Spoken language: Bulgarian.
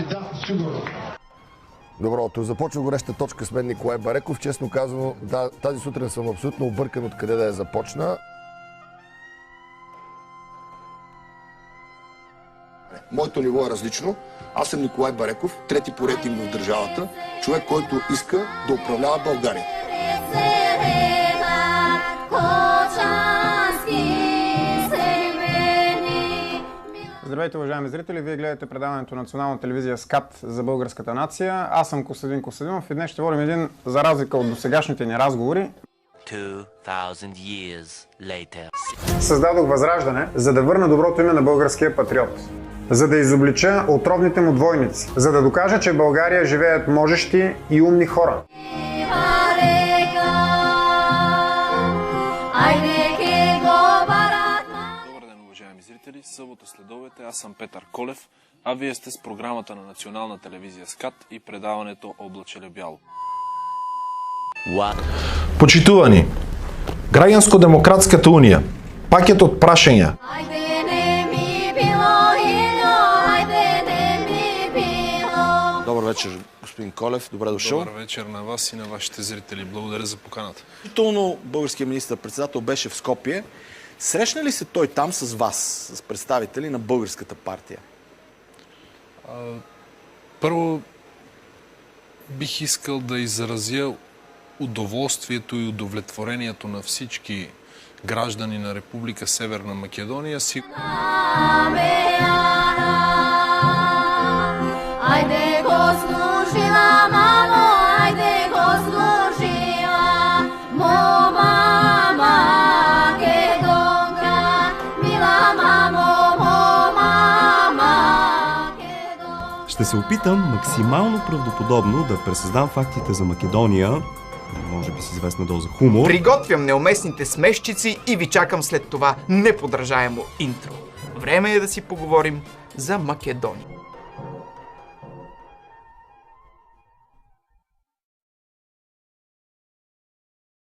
Да, сигурно. Добро утро. Започва гореща точка с мен Николай Бареков. Честно казано, да, тази сутрин съм абсолютно объркан откъде да я започна. Моето ниво е различно. Аз съм Николай Бареков, трети по рейтинг в държавата, човек, който иска да управлява България. Здравейте, уважаеми зрители! Вие гледате предаването на Национална телевизия СКАТ за българската нация. Аз съм Костадин Костадинов и днес ще водим един, за разлика от досегашните ни разговори, 2000 years later. Създадох Възраждане, за да върна доброто име на българския патриот. За да изоблича отровните му двойници. За да докажа, че в България живеят можещи и умни хора. Добър ден, уважаеми зрители! Събота следобед, аз съм Петър Колев, а вие сте с програмата на Национална телевизия СКАТ и предаването Облачеле бяло. Почитувани, Граѓанско-демократската унија, пакет од прашања. Добър вечер, господин Колев. Добре дошъл. Добър вечер на вас и на вашите зрители. Благодаря за поканата. Тълно българският министър-председател беше в Скопие. Срещна ли се той там с вас, с представители на българската партия? Първо, бих искал да изразя удоволствието и удовлетворението на всички граждани на Република Северна Македония. Ще се опитам максимално правдоподобно да пресъздам фактите за Македония, може би с известна доза хумор. Приготвям неуместните смешчици и ви чакам след това неподражаемо интро. Време е да си поговорим за Македония.